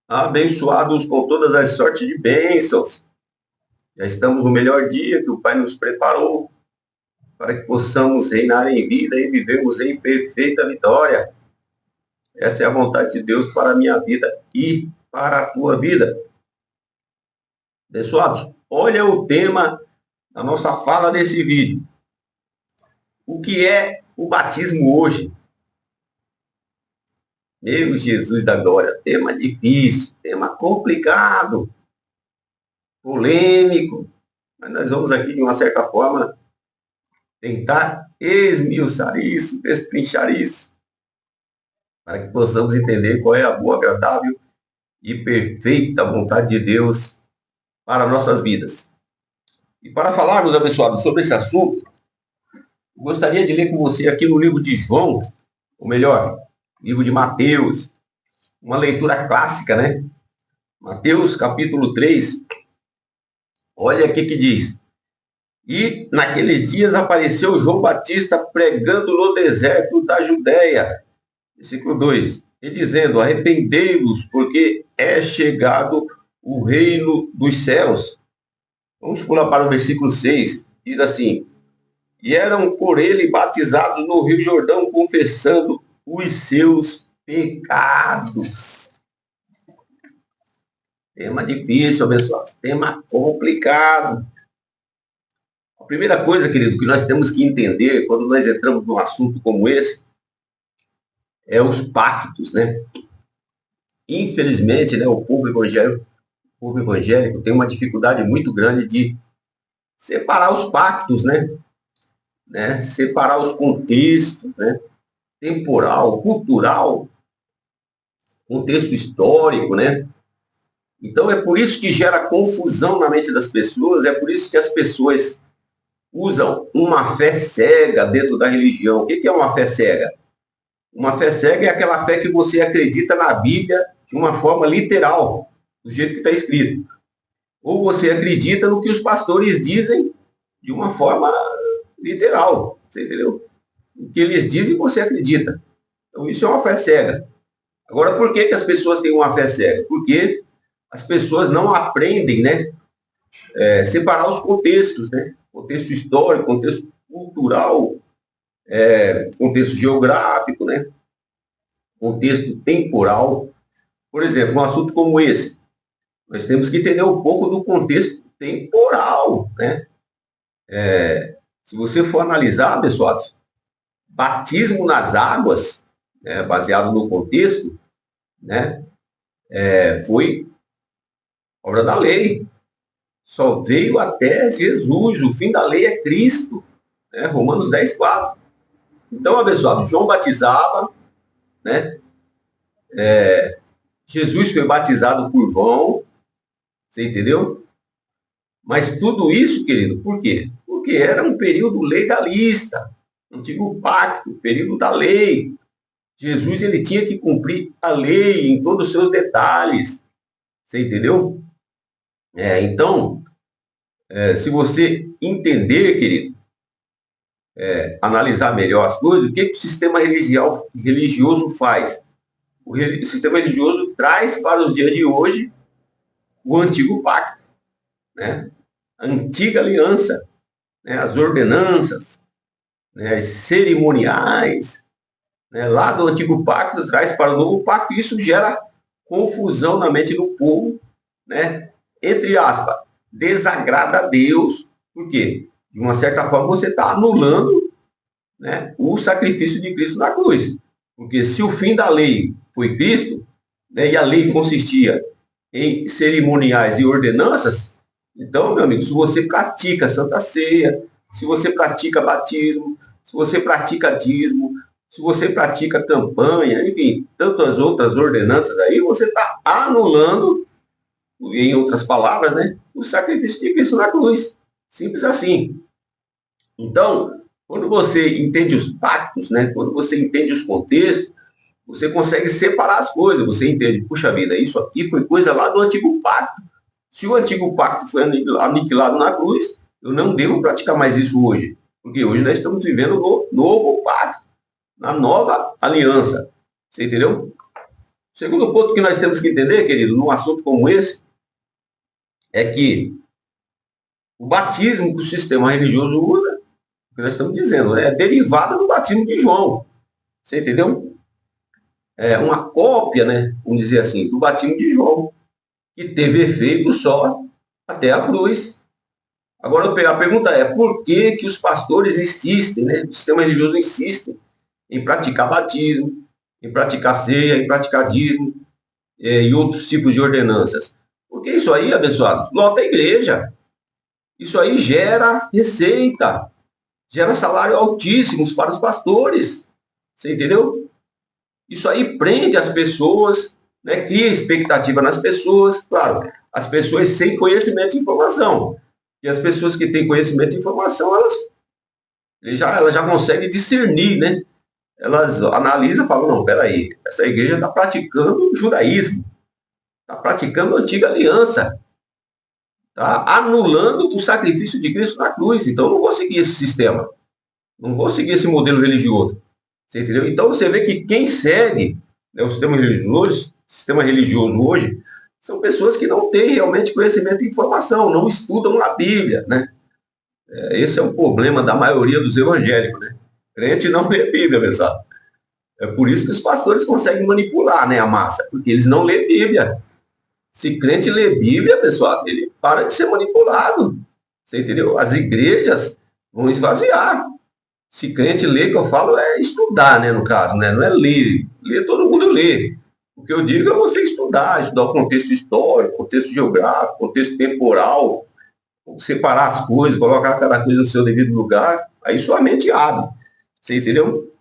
abençoados com todas as sortes de bênçãos. Já estamos no melhor dia que o Pai nos preparou para que possamos reinar em vida e vivemos em perfeita vitória. Essa é a vontade de Deus para a minha vida e para a tua vida. Abençoados, olha o tema da nossa fala desse vídeo. O que é o batismo hoje? Meu Jesus da glória, tema difícil, tema complicado, polêmico, mas nós vamos aqui, de uma certa forma, tentar esmiuçar isso, destrinchar isso, para que possamos entender qual é a boa, agradável e perfeita vontade de Deus para nossas vidas. E para falarmos, abençoados, sobre esse assunto, gostaria de ler com você aqui no livro de João, ou melhor, livro de Mateus, uma leitura clássica, né? Mateus, capítulo 3, olha aqui que diz: E naqueles dias apareceu João Batista pregando no deserto da Judéia, versículo 2, e dizendo: arrependei-vos, porque é chegado o reino dos céus. Vamos pular para o versículo 6, diz assim: e eram por ele batizados no Rio Jordão, confessando os seus pecados. Tema difícil, abençoado. Tema complicado. A primeira coisa, querido, que nós temos que entender quando nós entramos num assunto como esse é os pactos, né? Infelizmente, né, o povo evangélico tem uma dificuldade muito grande de separar os pactos, né? Separar os contextos, né? Temporal, cultural, contexto histórico, né? Então é por isso que gera confusão na mente das pessoas, é por isso que as pessoas usam uma fé cega dentro da religião. O que é uma fé cega? Uma fé cega é aquela fé que você acredita na Bíblia de uma forma literal, do jeito que está escrito. Ou você acredita no que os pastores dizem de uma forma literal, você entendeu? O que eles dizem, você acredita. Então isso é uma fé cega. Agora, por que as pessoas têm uma fé cega? Porque as pessoas não aprendem, né? Separar os contextos, né? Contexto histórico, contexto cultural, contexto geográfico, né? Contexto temporal. Por exemplo, um assunto como esse, nós temos que entender um pouco do contexto temporal, né? Se você for analisar, pessoal, batismo nas águas, né, baseado no contexto, né, foi obra da lei. Só veio até Jesus, o fim da lei é Cristo, né, Romanos 10, 4. Então, pessoal, João batizava, né, Jesus foi batizado por João, você entendeu? Mas tudo isso, querido, por quê? Porque era um período legalista, antigo pacto, período da lei. Jesus, ele tinha que cumprir a lei em todos os seus detalhes, você entendeu? Então, se você entender, querido, analisar melhor as coisas, o que o sistema religioso faz? O sistema religioso traz para os dias de hoje o antigo pacto, né? A antiga aliança, né? As ordenanças, né? As cerimoniais, né? Lá do antigo pacto traz para o novo pacto, e isso gera confusão na mente do povo, né? Entre aspas, desagrada a Deus, por quê? De uma certa forma você está anulando, né, o sacrifício de Cristo na cruz. Porque se o fim da lei foi Cristo, né, e a lei consistia em cerimoniais e ordenanças, então, meu amigo, se você pratica Santa Ceia, se você pratica batismo, se você pratica dízimo, se você pratica campanha, enfim, tantas outras ordenanças aí, você está anulando, em outras palavras, né, o sacrifício de Cristo na cruz. Simples assim. Então, quando você entende os pactos, né, quando você entende os contextos, você consegue separar as coisas. Você entende, puxa vida, isso aqui foi coisa lá do antigo pacto. Se o antigo pacto foi aniquilado na cruz, eu não devo praticar mais isso hoje. Porque hoje nós estamos vivendo no novo pacto, na nova aliança. Você entendeu? segundo ponto que nós temos que entender, querido, num assunto como esse, é que o batismo que o sistema religioso usa, o que nós estamos dizendo, é derivado do batismo de João. Você entendeu? É uma cópia, né, vamos dizer assim, do batismo de João, que teve efeito só até a cruz. Agora, a pergunta é, por que que os pastores insistem, né, o sistema religioso insiste em praticar batismo, em praticar ceia, em praticar dízimo e outros tipos de ordenanças? Porque isso aí, abençoados, lota a igreja. Isso aí gera receita, gera salário altíssimos para os pastores. Você entendeu? Isso aí prende as pessoas, né, cria expectativa nas pessoas, claro, as pessoas sem conhecimento e informação. E as pessoas que têm conhecimento e informação, elas já conseguem discernir, né? Elas analisam e falam, não, peraí, essa igreja está praticando o judaísmo, está praticando a antiga aliança, está anulando o sacrifício de Cristo na cruz. Então, eu não vou seguir esse sistema, não vou seguir esse modelo religioso. Você entendeu? Então, você vê que quem segue, né, o sistema religioso hoje, são pessoas que não têm realmente conhecimento e informação, não estudam a Bíblia, né? Esse é o problema da maioria dos evangélicos, né? Crente não lê Bíblia, pessoal. É por isso que os pastores conseguem manipular, né, a massa, porque eles não lêem Bíblia. Se crente lê Bíblia, pessoal, ele para de ser manipulado. Você entendeu? As igrejas vão esvaziar. Se crente lê, que eu falo, é estudar, né, no caso, né? Não é ler. Ler, todo mundo lê. O que eu digo é você estudar o contexto histórico, contexto geográfico, contexto temporal, separar as coisas, colocar cada coisa no seu devido lugar, aí sua mente abre. Você entendeu?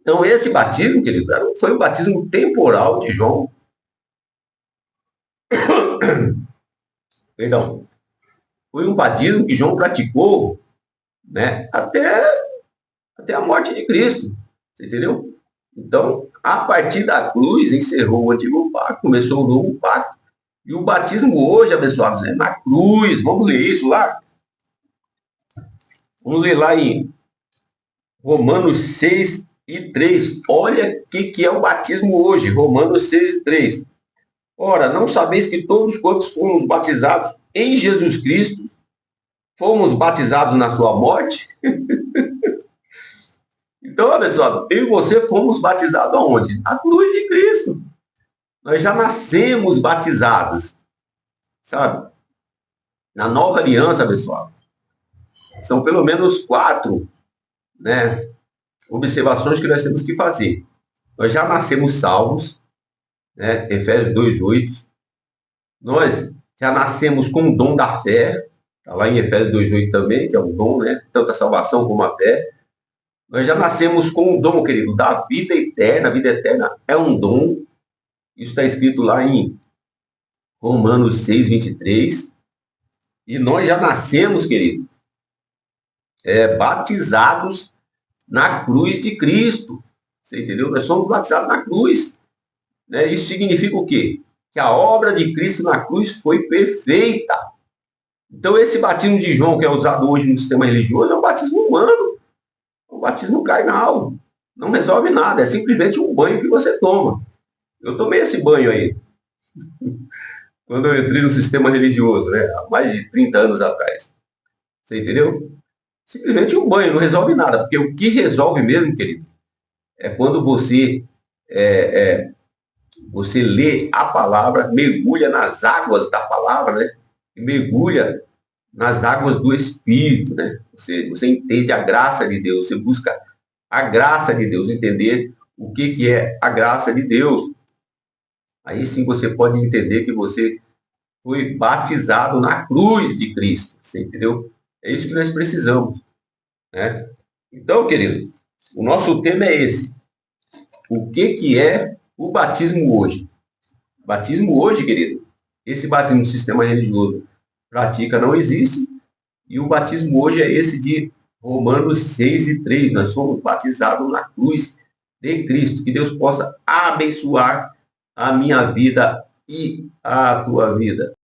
Então, esse batismo, querido, foi um batismo temporal de João. Perdão. Foi um batismo que João praticou, né, até a morte de Cristo. Você entendeu? Então, a partir da cruz, encerrou o antigo pacto, começou o novo pacto. E o batismo hoje, abençoados, é na cruz. Vamos ler isso lá? Vamos ler lá em Romanos 6:3. Olha o que é o batismo hoje. Romanos 6:3. Ora, não sabeis que todos quantos fomos batizados em Jesus Cristo, fomos batizados na sua morte? Então, pessoal, eu e você fomos batizados aonde? Na cruz de Cristo. Nós já nascemos batizados, sabe? Na nova aliança, pessoal, são pelo menos 4, né, observações que nós temos que fazer. Nós já nascemos salvos, né, Efésios 2:8. Nós já nascemos com o dom da fé, está lá em Efésios 2:8 também, que é um dom, né, tanto a salvação como a fé. Nós já nascemos com o dom, querido, da vida eterna. A vida eterna é um dom. Isso está escrito lá em Romanos 6:23. E nós já nascemos, querido, batizados na cruz de Cristo. Você entendeu? Nós somos batizados na cruz. Né? Isso significa o quê? Que a obra de Cristo na cruz foi perfeita. Então, esse batismo de João, que é usado hoje no sistema religioso, é um batismo humano. É um batismo carnal. Não resolve nada. É simplesmente um banho que você toma. Eu tomei esse banho aí, quando eu entrei no sistema religioso, né? Há mais de 30 anos atrás. Você entendeu? Simplesmente um banho, não resolve nada. Porque o que resolve mesmo, querido, é quando você lê a palavra, mergulha nas águas da palavra, né? E mergulha nas águas do Espírito, né? Você entende a graça de Deus, você busca a graça de Deus, entender o que é a graça de Deus. Aí sim você pode entender que você foi batizado na cruz de Cristo, você entendeu? É isso que nós precisamos, né? Então, querido, o nosso tema é esse. O que é o batismo hoje? Batismo hoje, querido, esse batismo no sistema religioso pratica não existe, e o batismo hoje é esse de Romanos 6:3. Nós somos batizados na cruz de Cristo. Que Deus possa abençoar a minha vida e a tua vida.